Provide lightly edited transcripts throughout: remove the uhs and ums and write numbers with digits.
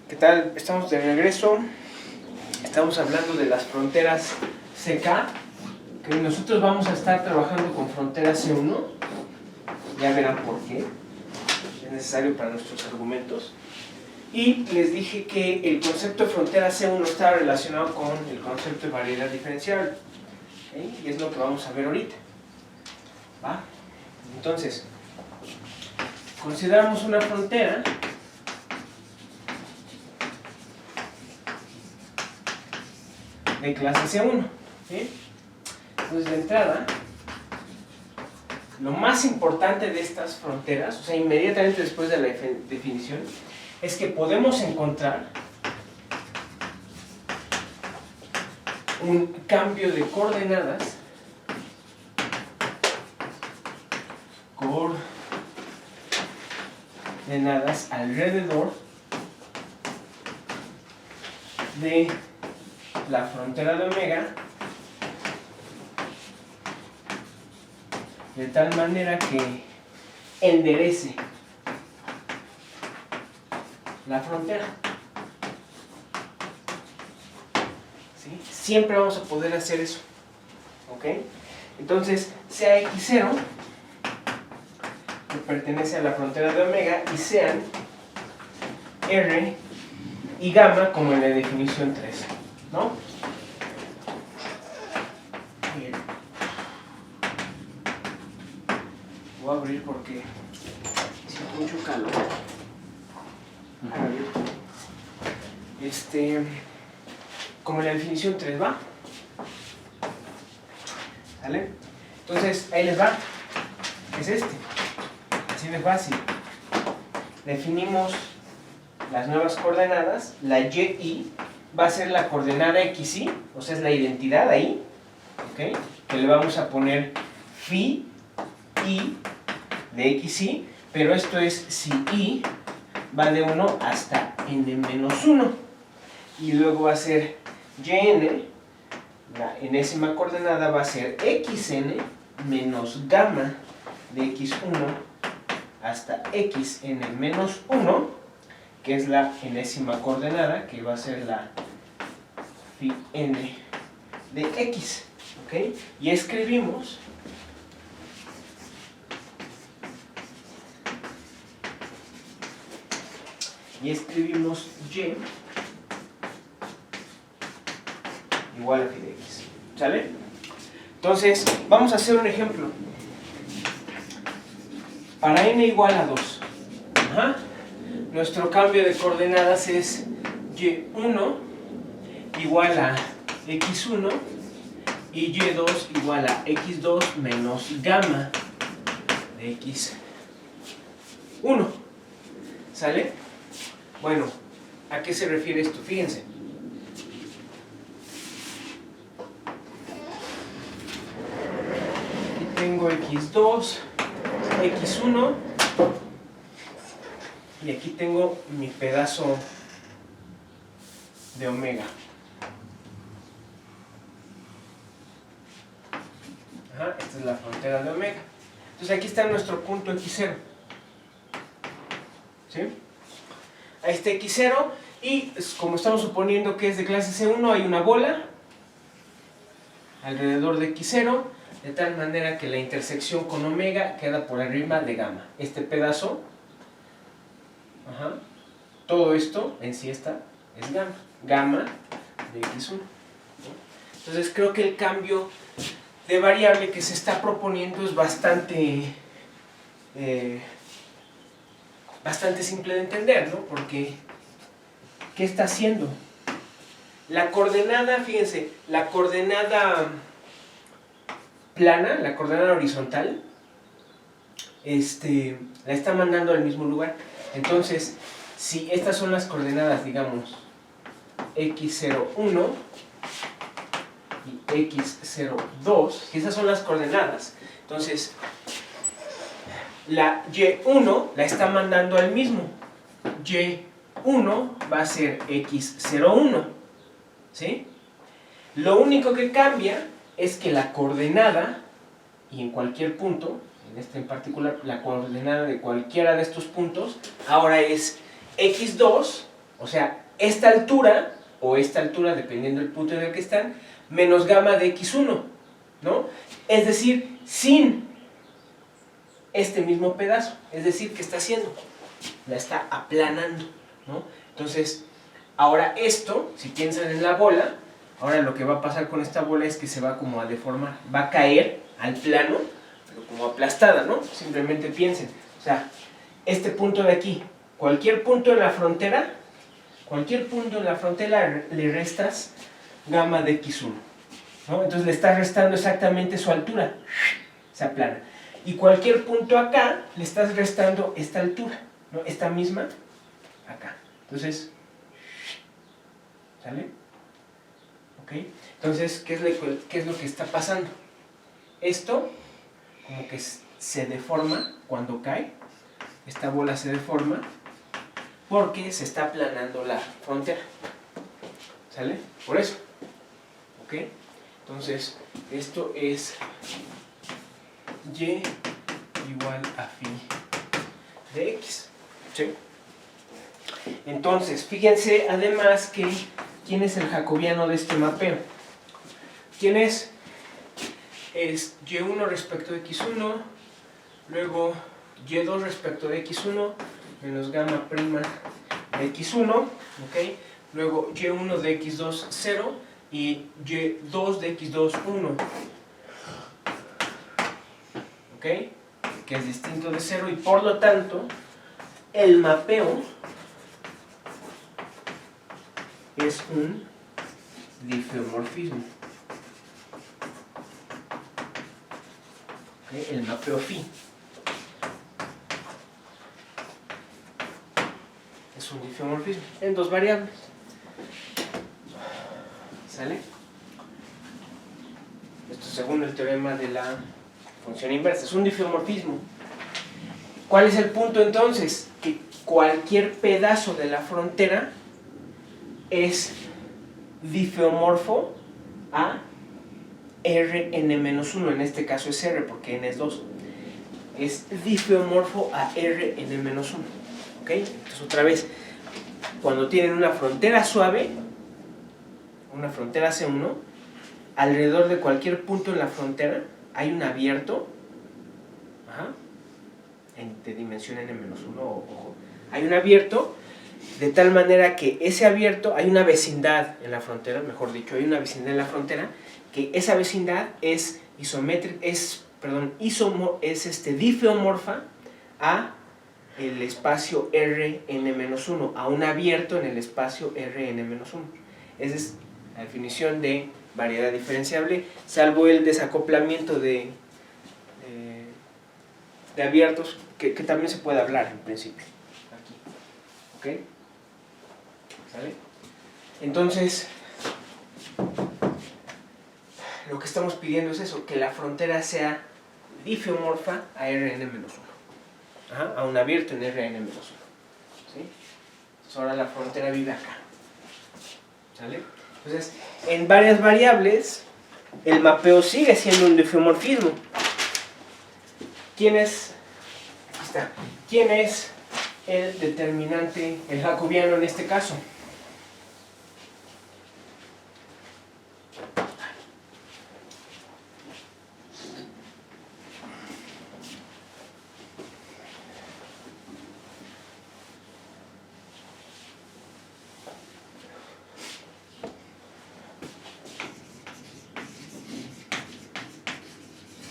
¿Qué tal? Estamos de regreso. Estamos hablando de las fronteras CK, que nosotros vamos a estar trabajando con frontera C1. Ya verán por qué. Es necesario para nuestros argumentos. Y les dije que el concepto de frontera C1 estaba relacionado con el concepto de variedad diferencial. ¿Okay? Y es lo que vamos a ver ahorita. ¿Va? Entonces, consideramos una frontera de clase C1. ¿Sí? Entonces, de entrada, lo más importante de estas fronteras, o sea, inmediatamente después de la definición, es que podemos encontrar un cambio de coordenadas alrededor de la frontera de omega, de tal manera que enderece la frontera. ¿Sí? Siempre vamos a poder hacer eso. ¿Ok? Entonces, sea x0, que pertenece a la frontera de omega, y sean r y gamma, como en la definición 3. ¿No? Bien. Voy a abrir porque siento mucho calor. Como en la definición 3, ¿va? ¿Vale? Entonces, ahí les va. Es este. Así de fácil. Definimos las nuevas coordenadas. La y va a ser la coordenada xy, o sea, es la identidad ahí, ¿ok? Que le vamos a poner phi y de xy, pero esto es si y va de 1 hasta n-1. Y luego va a ser yn, la enésima coordenada va a ser xn menos gamma de x1 hasta xn-1, que es la enésima coordenada, que va a ser la phi n de x. ¿Ok? Y escribimos y y igual a phi de x. ¿Sale? Entonces, vamos a hacer un ejemplo. Para n igual a 2, nuestro cambio de coordenadas es y1 igual a x1 y y2 igual a x2 menos gamma de x1. ¿Sale? Bueno, ¿a qué se refiere esto? Fíjense. Aquí tengo x2, x1 y aquí tengo mi pedazo de omega. Esta es la frontera de omega. Entonces aquí está nuestro punto x0. ¿Sí? Ahí está x0 y como estamos suponiendo que es de clase C1, hay una bola alrededor de x0, de tal manera que la intersección con omega queda por arriba de gamma. Este pedazo, todo esto en sí es gamma de x1. Entonces creo que el cambio de variable que se está proponiendo es bastante simple de entender, ¿no? Porque, ¿qué está haciendo? La coordenada, fíjense, la coordenada plana, la coordenada horizontal, la está mandando al mismo lugar. Entonces, si estas son las coordenadas, digamos, x01 y x02, que esas son las coordenadas, entonces la y1 la está mandando al mismo. y1 va a ser x01, ¿sí? Lo único que cambia es que la coordenada, y en cualquier punto, en este en particular, la coordenada de cualquiera de estos puntos, ahora es x2 O sea, esta altura, o esta altura, dependiendo del punto en el que están, menos gamma de x1, ¿no? Es decir, sin este mismo pedazo. Es decir, ¿qué está haciendo? La está aplanando, ¿no? Entonces, ahora esto, si piensan en la bola, ahora lo que va a pasar con esta bola es que se va como a deformar, va a caer al plano, pero como aplastada, ¿no? Simplemente piensen, o sea, este punto de aquí, cualquier punto en la frontera le restas gamma de x1, ¿no? Entonces le estás restando exactamente su altura, se aplana. Y cualquier punto acá le estás restando esta altura, ¿no? Esta misma acá. Entonces, ¿sale? ¿Ok? Entonces, ¿qué es lo que está pasando? Esto como que se deforma cuando cae. Esta bola se deforma porque se está aplanando la frontera. ¿Sale? Por eso. ¿Ok? Entonces, esto es y igual a phi de x. ¿Sí? Entonces, fíjense además que ¿quién es el jacobiano de este mapeo? ¿Quién es? Es y1 respecto de x1, luego y2 respecto de x1 menos gamma prima de x1, ¿ok? Luego y1 de x2 0 y y2 de x2 1, ¿ok? Que es distinto de 0 y por lo tanto el mapeo es un difeomorfismo. ¿Okay? El mapeo phi es un difeomorfismo en dos variables. ¿Sale? Esto según el teorema de la función inversa. Es un difeomorfismo. ¿Cuál es el punto entonces? Que cualquier pedazo de la frontera es difeomorfo a Rn-1, en este caso es R porque n es 2. Es difeomorfo a Rn-1. ¿Ok? Entonces otra vez, cuando tienen una frontera suave, una frontera C1, alrededor de cualquier punto en la frontera hay un abierto, de dimensión n-1, ojo, hay un abierto de tal manera que ese abierto, hay una vecindad en la frontera, mejor dicho, hay una vecindad en la frontera, que esa vecindad es difeomorfa a el espacio Rn-1, a un abierto en el espacio Rn-1. Esa es la definición de variedad diferenciable, salvo el desacoplamiento de abiertos, que también se puede hablar en principio, aquí, ¿ok? ¿Sale? Entonces, lo que estamos pidiendo es eso, que la frontera sea difeomorfa a Rn-1, a un abierto en Rn-1. ¿Sí? Entonces ahora la frontera vive acá. ¿Sale? Entonces, en varias variables, el mapeo sigue siendo un difeomorfismo. ¿Quién es? Aquí está. ¿Quién es el determinante, el jacobiano en este caso?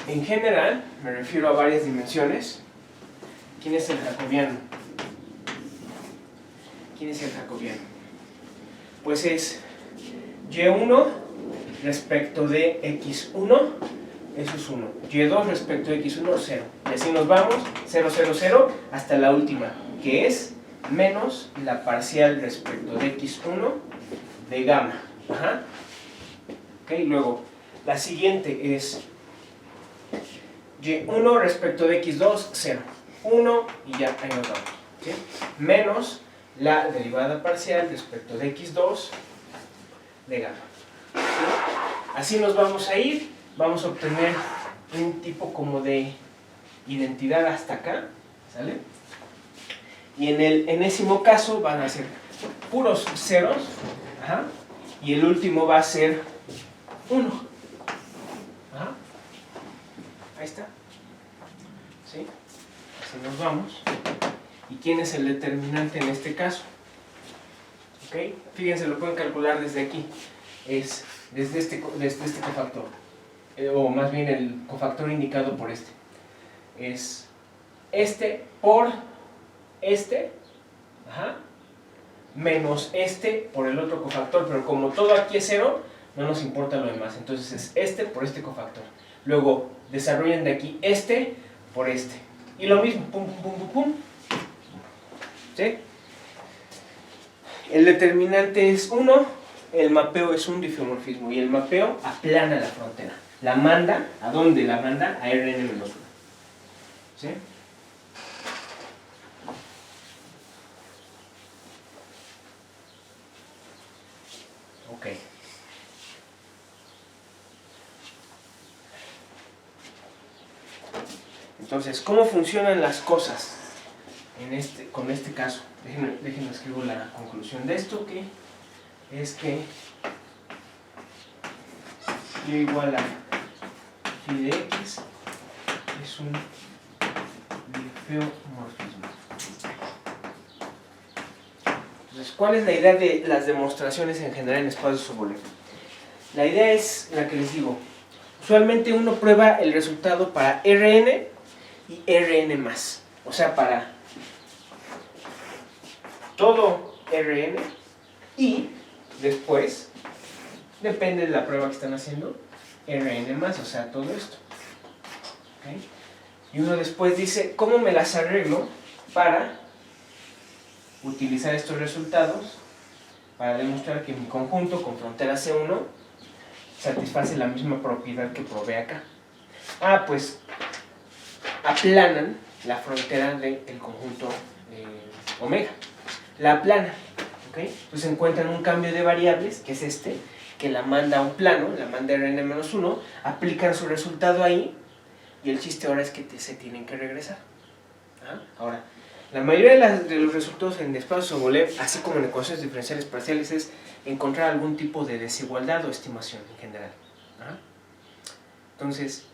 En general, me refiero a varias dimensiones. ¿Quién es el jacobiano? ¿Quién es el jacobiano? Pues es y1 respecto de x1, eso es 1. y2 respecto de x1, 0. Y así nos vamos, 0, 0, 0, hasta la última, que es menos la parcial respecto de x1 de gamma. Ok, luego, la siguiente es y1 respecto de x2, 0. 1 y ya, ahí nos vamos. ¿Sí? Menos la derivada parcial respecto de x2 de gamma. ¿Sí? Así nos vamos a ir, vamos a obtener un tipo como de identidad hasta acá, ¿sale? Y en el enésimo caso van a ser puros ceros, ajá, y el último va a ser 1. Ajá. Ahí está. ¿Sí? Así nos vamos. ¿Y quién es el determinante en este caso? ¿Ok? Fíjense, lo pueden calcular desde aquí. Es desde este cofactor. O más bien el cofactor indicado por este. Es este por este, ajá, menos este por el otro cofactor, pero como todo aquí es 0, no nos importa lo demás. Entonces es este por este cofactor. Luego desarrollen de aquí este por este. Y lo mismo, pum, pum, pum, pum, pum. ¿Sí? El determinante es 1, el mapeo es un difeomorfismo y el mapeo aplana la frontera. La manda, ¿a dónde la manda? A Rn-1. ¿Sí? Ok. Entonces, ¿cómo funcionan las cosas con este caso? Déjenme escribo la conclusión de esto, que es que y igual a phi de x es un difeomorfismo. Entonces, ¿cuál es la idea de las demostraciones en general en espacios Sobolev? La idea es la que les digo. Usualmente uno prueba el resultado para Rn y Rn+. O sea, para todo Rn y después, depende de la prueba que están haciendo, Rn+, o sea, todo esto. ¿Okay? Y uno después dice, ¿cómo me las arreglo para utilizar estos resultados para demostrar que mi conjunto con frontera C1 satisface la misma propiedad que probé acá? Ah, pues aplanan la frontera del conjunto omega. La aplanan, ¿ok? Entonces encuentran un cambio de variables, que es este, que la manda a un plano, la manda Rn-1, aplican su resultado ahí, y el chiste ahora es que se tienen que regresar. ¿Ah? Ahora, la mayoría de los resultados en espacios Sobolev, así como en ecuaciones diferenciales parciales, es encontrar algún tipo de desigualdad o estimación en general. ¿Ah? Entonces,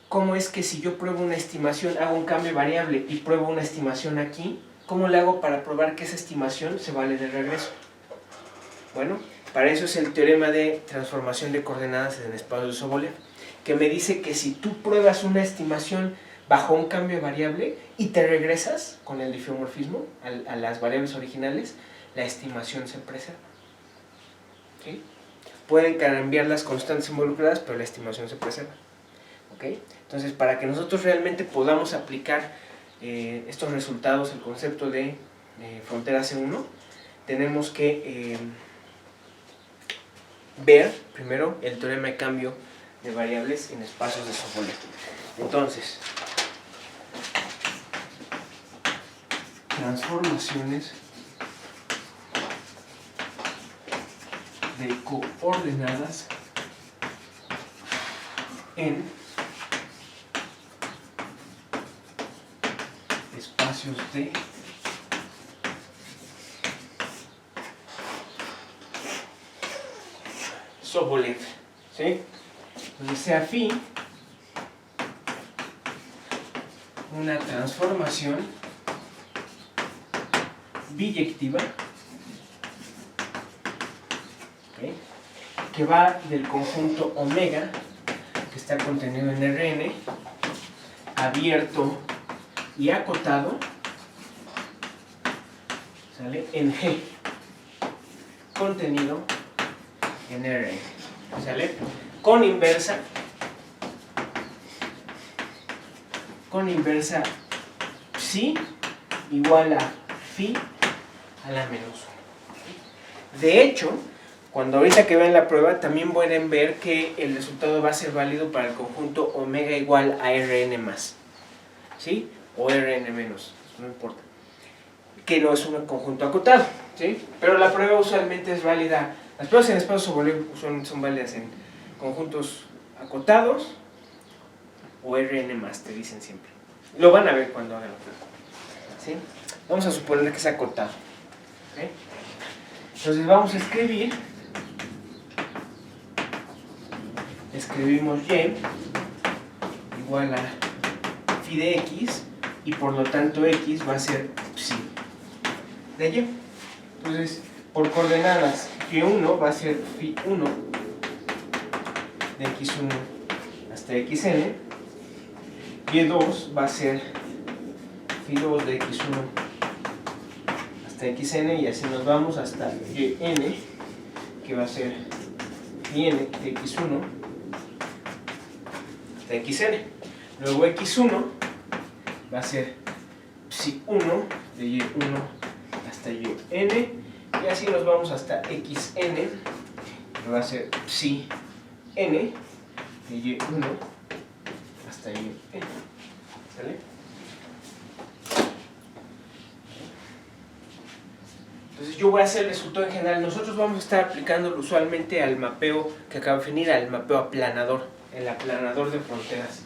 ¿cómo es que si yo pruebo una estimación, hago un cambio de variable y pruebo una estimación aquí, cómo le hago para probar que esa estimación se vale de regreso? Bueno, para eso es el teorema de transformación de coordenadas en espacios de Sobolev, que me dice que si tú pruebas una estimación bajo un cambio de variable y te regresas con el difeomorfismo a las variables originales, la estimación se preserva. ¿Sí? Pueden cambiar las constantes involucradas, pero la estimación se preserva. ¿Okay? Entonces, para que nosotros realmente podamos aplicar estos resultados, el concepto de frontera C1, tenemos que ver primero el teorema de cambio de variables en espacios de Sobolev. Entonces, transformaciones de coordenadas en espacios de Sobolev, ¿sí? Entonces sea phi una transformación biyectiva, ¿okay?, que va del conjunto omega que está contenido en Rn, abierto y acotado, ¿sale?, en G, contenido en Rn, ¿sale?, con inversa psi igual a phi a la menos 1. De hecho, cuando ahorita que vean la prueba, también pueden ver que el resultado va a ser válido para el conjunto omega igual a Rn+, ¿sí? O Rn menos, no importa. Que no es un conjunto acotado, ¿sí? Pero la prueba usualmente es válida. Las pruebas en espacios Sobolev son válidas en conjuntos acotados o Rn+, te dicen siempre. Lo van a ver cuando hagan la prueba, ¿sí? Vamos a suponer que es acotado. ¿Okay? Entonces vamos a escribimos y igual a phi de x, y por lo tanto x va a ser psi de y. Entonces, por coordenadas y1 va a ser phi 1 de x1 hasta xn, y2 va a ser phi 2 de x1 hasta xn, y así nos vamos hasta yn, que va a ser phi n de x1 hasta xn. Luego x1 va a ser psi 1 de y1 hasta yn, y así nos vamos hasta xn, que va a ser psi n de y1 hasta yn. ¿Sale? Entonces yo voy a hacer el resultado en general. Nosotros vamos a estar aplicándolo usualmente al mapeo que acabo de definir, al mapeo aplanador, el aplanador de fronteras.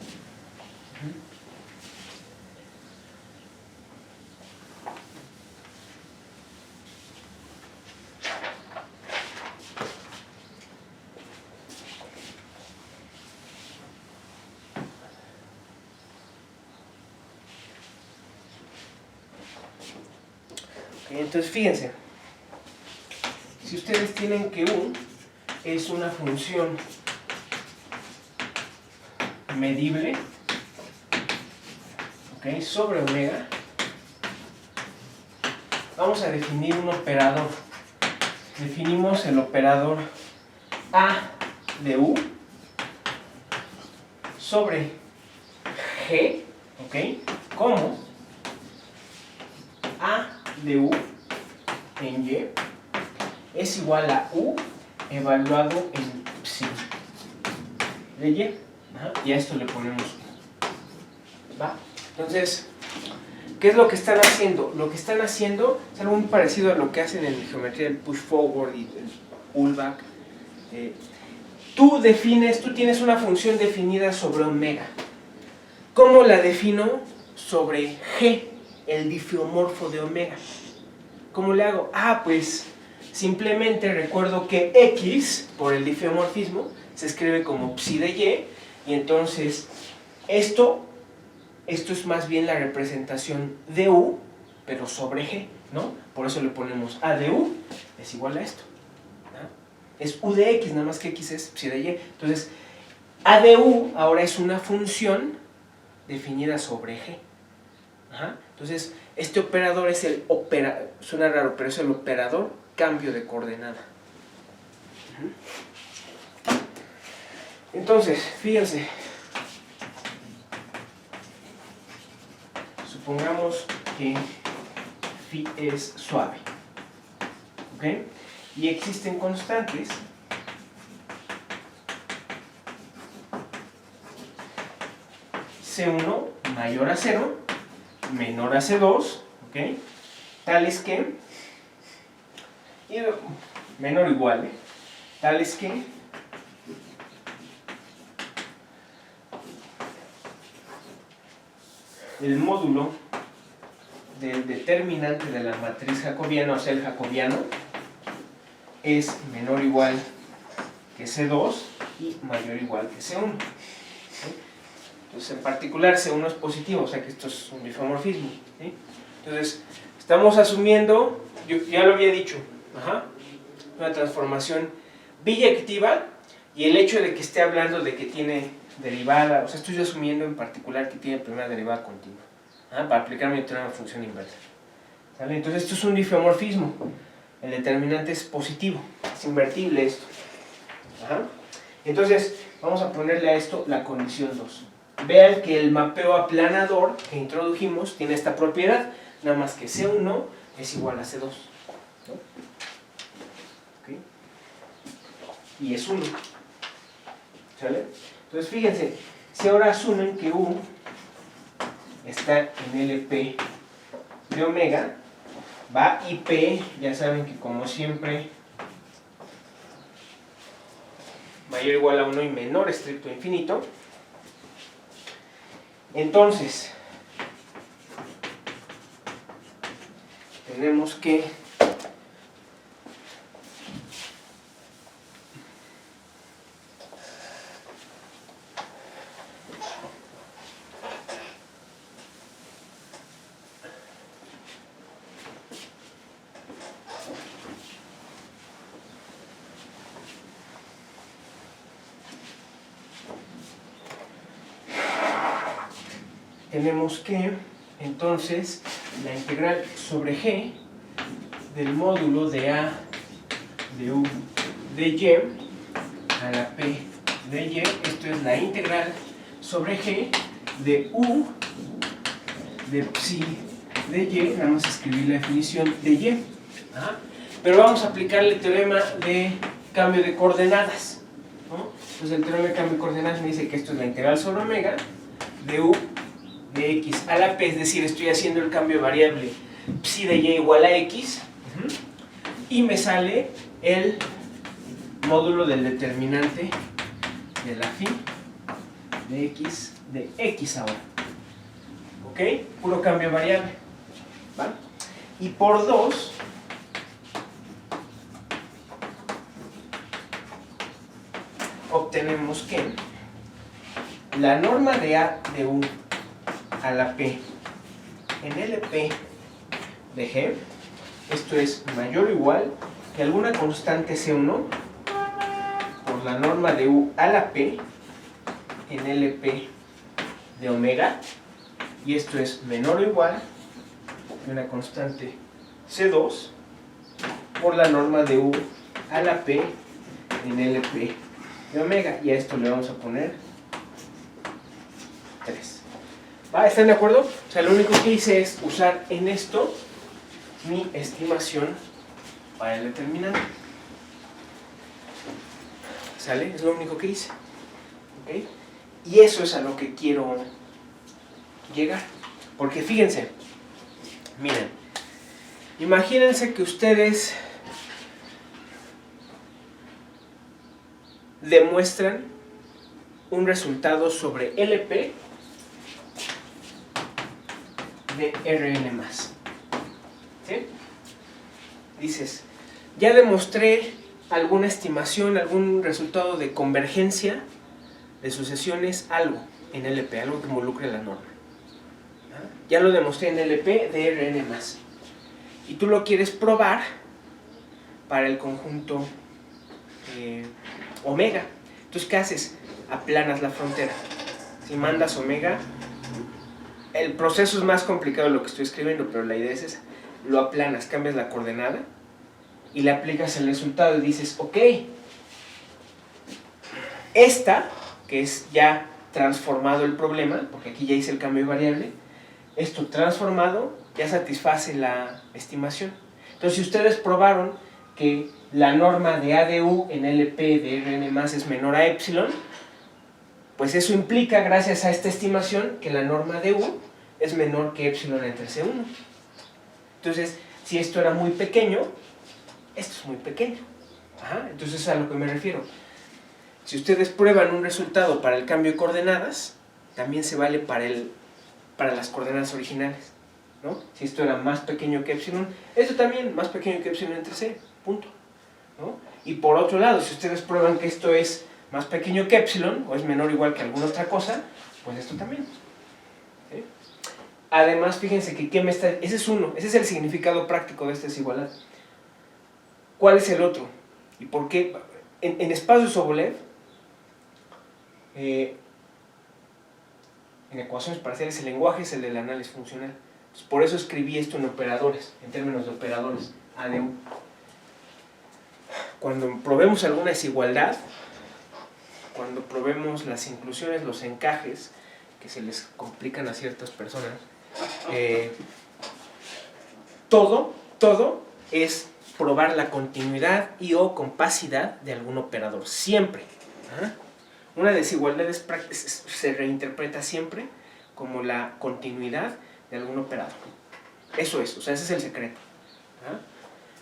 Entonces fíjense, si ustedes tienen que U es una función medible, ¿okay?, sobre omega, vamos a definir un operador. Definimos el operador A de U sobre G, ¿okay?, como A de U en Y es igual a U evaluado en psi de Y. Y a esto le ponemos U. ¿Va? Entonces, ¿qué es lo que están haciendo? Lo que están haciendo es algo muy parecido a lo que hacen en geometría del push forward y el pullback. Tú tienes una función definida sobre omega. ¿Cómo la defino sobre G, el difiomorfo de omega? ¿Cómo le hago? Pues simplemente recuerdo que X, por el difiomorfismo, se escribe como psi de Y, y entonces esto es más bien la representación de U, pero sobre G, ¿no? Por eso le ponemos A de U es igual a esto, ¿no? Es U de X, nada más que X es psi de Y. Entonces, A de U ahora es una función definida sobre G. Entonces, este operador es el suena raro, pero es el operador cambio de coordenada. Entonces, fíjense, supongamos que phi es suave, ¿ok? Y existen constantes C1 mayor a 0, menor a C2, ¿ok?, tales que, y menor o igual, tales que el módulo del determinante de la matriz jacobiana, o sea, el jacobiano, es menor o igual que C2 y mayor o igual que C1. ¿Sí? Entonces, en particular, C1 es positivo, o sea que esto es un bifomorfismo. ¿Sí? Entonces, estamos asumiendo, yo ya lo había dicho, una transformación biyectiva, y el hecho de que esté hablando de que tiene derivada, o sea, estoy asumiendo en particular que tiene primera derivada continua, para aplicar mi teorema de función inversa. ¿Sale? Entonces, esto es un difeomorfismo. El determinante es positivo, es invertible esto. Entonces, vamos a ponerle a esto la condición 2. Vean que el mapeo aplanador que introdujimos tiene esta propiedad, nada más que C1 es igual a C2. ¿No? ¿Okay? Y es 1. ¿Sale? Entonces, fíjense, si ahora asumen que U está en LP de omega, va, y P, ya saben que como siempre, mayor o igual a 1 y menor estricto a infinito. Entonces, tenemos que tenemos que, entonces, la integral sobre G del módulo de A de U de Y a la P de Y, esto es la integral sobre G de U de psi de Y, nada más escribir la definición de Y. ¿Ah? Pero vamos a aplicarle el teorema de cambio de coordenadas, ¿no? Entonces el teorema de cambio de coordenadas me dice que esto es la integral sobre omega de U de X a la P, es decir, estoy haciendo el cambio de variable psi de Y igual a X, y me sale el módulo del determinante de la phi de X ahora. ¿Ok? Puro cambio de variable. ¿Va? Y por 2, obtenemos que la norma de A de U a la P en LP de G, esto es mayor o igual que alguna constante C1 por la norma de U a la P en LP de omega, y esto es menor o igual que una constante C2 por la norma de U a la P en LP de omega, y a esto le vamos a poner 3. ¿Va? ¿Están de acuerdo? O sea, lo único que hice es usar en esto mi estimación para el determinante. ¿Sale? Es lo único que hice. ¿Ok? Y eso es a lo que quiero llegar. Porque fíjense, miren, imagínense que ustedes demuestran un resultado sobre LP de Rn+. ¿Sí? Dices, ya demostré alguna estimación, algún resultado de convergencia de sucesiones, algo en LP, algo que involucre la norma. Ya lo demostré en LP de Rn+. Y tú lo quieres probar para el conjunto omega. Entonces, ¿qué haces? Aplanas la frontera. Si mandas omega, el proceso es más complicado de lo que estoy escribiendo, pero la idea es esa. Lo aplanas, cambias la coordenada y le aplicas el resultado y dices, ok, esta, que es ya transformado el problema, porque aquí ya hice el cambio de variable, esto transformado ya satisface la estimación. Entonces, si ustedes probaron que la norma de A de U en LP de Rn+ es menor a epsilon, pues eso implica, gracias a esta estimación, que la norma de U es menor que epsilon entre C1. Entonces, si esto era muy pequeño, esto es muy pequeño. Ajá, entonces a lo que me refiero. Si ustedes prueban un resultado para el cambio de coordenadas, también se vale para las coordenadas originales, ¿no? Si esto era más pequeño que epsilon, esto también más pequeño que epsilon entre C, punto, ¿no? Y por otro lado, si ustedes prueban que esto es más pequeño que epsilon, o es menor o igual que alguna otra cosa, pues esto también. ¿Sí? Además, fíjense que ese es uno, ese es el significado práctico de esta desigualdad. ¿Cuál es el otro? ¿Y por qué? En espacios Sobolev, en ecuaciones parciales, el lenguaje es el del análisis funcional. Entonces, por eso escribí esto en operadores, en términos de operadores, A de U. Cuando probemos alguna desigualdad, cuando probemos las inclusiones, los encajes, que se les complican a ciertas personas, todo es probar la continuidad y o compacidad de algún operador, siempre. ¿Ah? Una desigualdad se reinterpreta siempre como la continuidad de algún operador. Eso es, o sea, ese es el secreto. ¿Ah?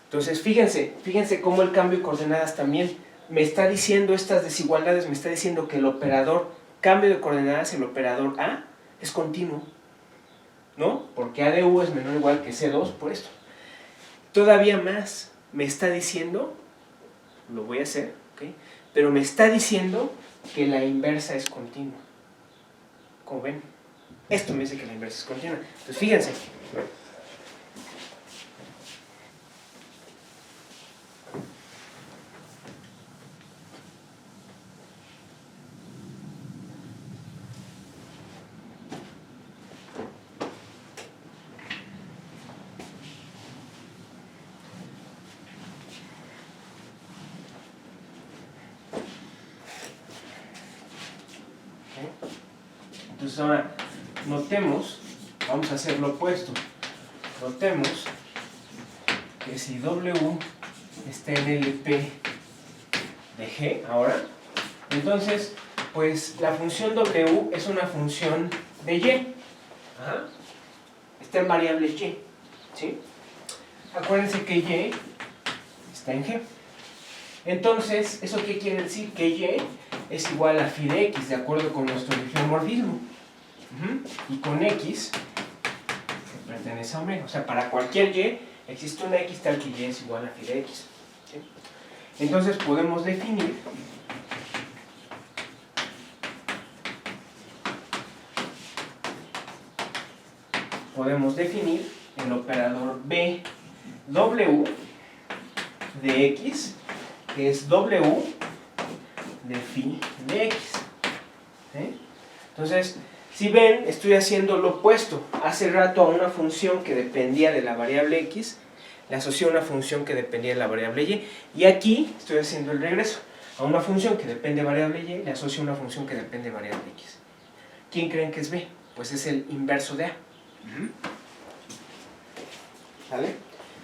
Entonces, fíjense cómo el cambio de coordenadas también me está diciendo estas desigualdades, me está diciendo que el operador cambio de coordenadas, el operador A, es continuo, ¿no? Porque A de U es menor o igual que C2 por esto. Todavía más, me está diciendo, lo voy a hacer, ¿ok? Pero me está diciendo que la inversa es continua. ¿Cómo ven? Esto me dice que la inversa es continua. Entonces, fíjense. Entonces ahora notemos, vamos a hacer lo opuesto. Notemos que si W está en LP de G ahora, entonces pues la función W es una función de Y. Ajá. Está en variable Y, ¿sí? Acuérdense que Y está en G. Entonces, ¿eso qué quiere decir? Que Y es igual a phi de X, de acuerdo con nuestro geomorfismo. Y con X que pertenece a omega. O sea, para cualquier Y existe una X tal que Y es igual a phi de X. ¿Sí? Entonces podemos definir el operador BW de X, que es W de phi de X. ¿Sí? Entonces, si ven, estoy haciendo lo opuesto. Hace rato a una función que dependía de la variable X, le asocié una función que dependía de la variable Y. Y aquí estoy haciendo el regreso. A una función que depende de variable Y, le asocio una función que depende de variable X. ¿Quién creen que es B? Pues es el inverso de A. ¿Vale?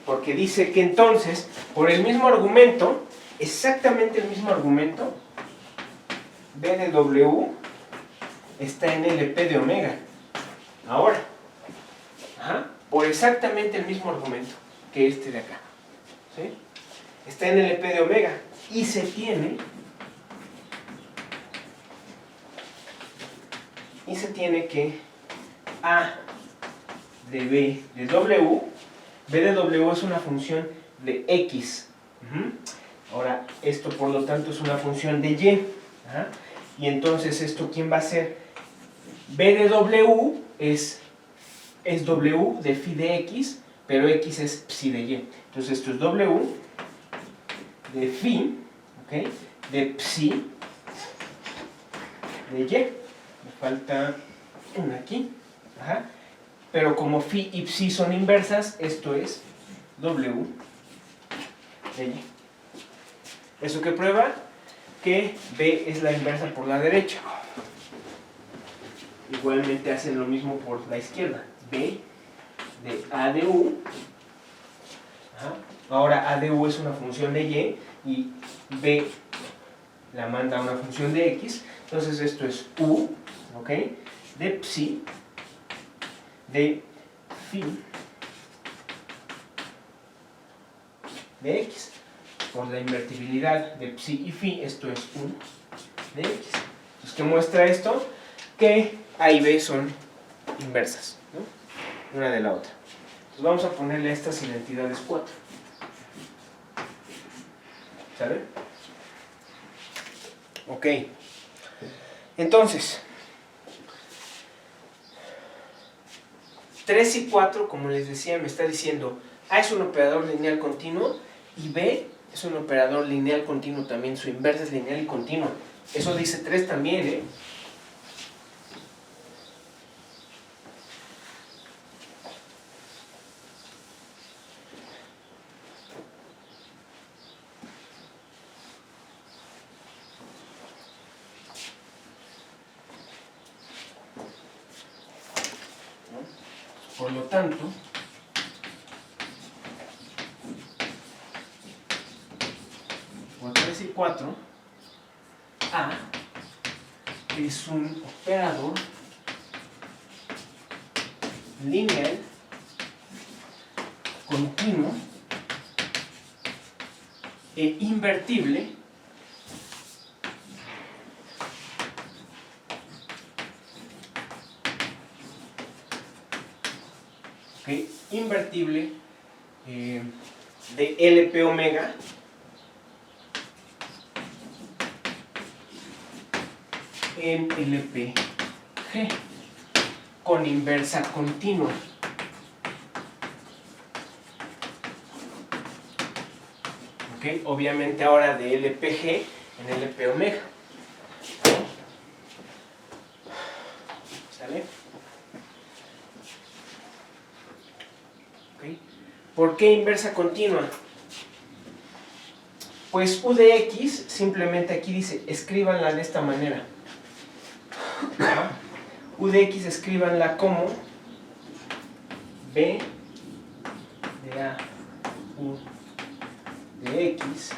Porque dice que entonces, por el mismo argumento, exactamente el mismo argumento, B de W está en LP de omega. Ahora, por exactamente el mismo argumento que este de acá. ¿Sí? Está en LP de omega y se tiene que A de B de W, B de W es una función de X. Ahora, esto por lo tanto es una función de Y. Y entonces, ¿esto quién va a ser? B de W es W de phi de X, pero X es psi de Y. Entonces, esto es W de phi, ¿okay?, de psi de Y. Me falta una aquí. Pero como phi y psi son inversas, esto es W de Y. ¿Eso qué prueba? Que B es la inversa por la derecha. Igualmente hacen lo mismo por la izquierda. B de A de U. Ahora A de U es una función de Y y B la manda a una función de X. Entonces esto es U, ¿ok?, de psi de phi de X. Por la invertibilidad de psi y phi, esto es U de X. Entonces, ¿qué muestra esto? Que A y B son inversas, ¿no?, una de la otra. Entonces vamos a ponerle a estas identidades 4. ¿Sale? Ok. Entonces, 3 y 4, como les decía, me está diciendo A es un operador lineal continuo y B es un operador lineal continuo también, su inversa es lineal y continua. Eso dice 3 también, ¿eh? Por lo tanto, por 3 y 4, A es un operador lineal continuo e invertible invertible de LP omega en LP G con inversa continua. ¿Okay? Obviamente ahora de LPG en LP omega. ¿Sale? ¿Okay? ¿Por qué inversa continua? Pues U de X, simplemente aquí dice, escríbanla de esta manera. U de X escríbanla como B de A, U de X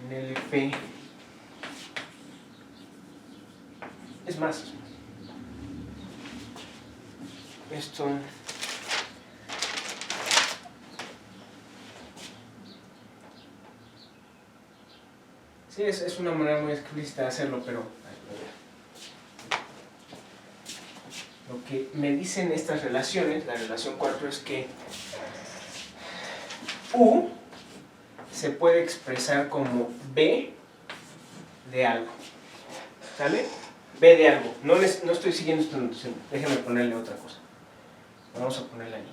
en LP. Es más, esto sí es una manera muy explícita de hacerlo, pero lo que me dicen estas relaciones, la relación 4, es que U se puede expresar como B de algo, ¿sale? B de algo. No estoy siguiendo esta notación, déjenme ponerle otra cosa. Vamos a ponerle ahí.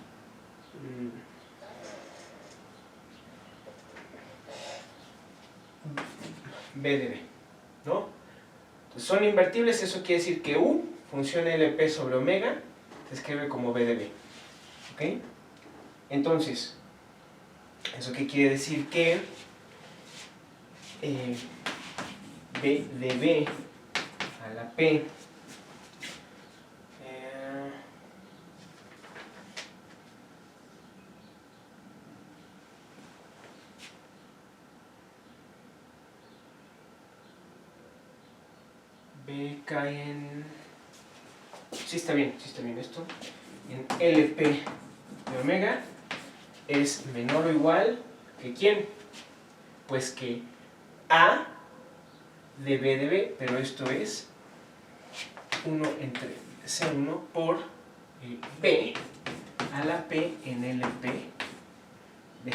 B de B, ¿no? Entonces, son invertibles, eso quiere decir que U, función LP sobre omega, se escribe como B de B. ¿Ok? Entonces, ¿eso qué quiere decir? Que B de B a la P B cae en... sí está bien esto. En LP de omega es menor o igual que ¿quién? Pues que A de B de B, pero esto es 1 entre C1 por B a la P en LP de G.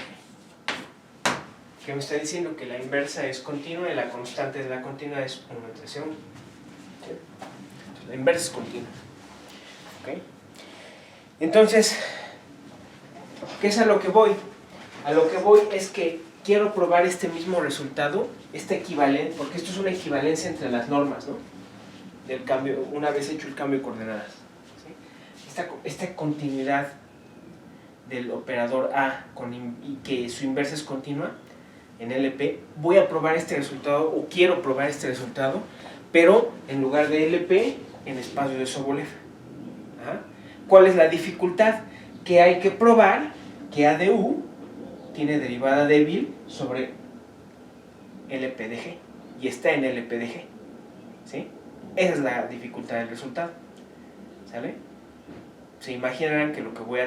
¿Qué me está diciendo? Que la inversa es continua y la constante de la continua es 1 entre C1. ¿Sí? Entonces, la inversa es continua. ¿Okay? Entonces, ¿qué es a lo que voy? A lo que voy es que quiero probar este mismo resultado, este equivalente, porque esto es una equivalencia entre las normas, ¿no? Del cambio, una vez hecho el cambio de coordenadas. ¿Sí? Esta continuidad del operador A y que su inversa es continua en LP, voy a probar este resultado, o quiero probar este resultado, pero en lugar de LP, en espacio de Sobolev. ¿Ah? ¿Cuál es la dificultad? Que hay que probar que A de U tiene derivada débil sobre LP de G y está en LP de G. ¿Sí? Esa es la dificultad del resultado. ¿Sale? Se imaginarán que lo que voy a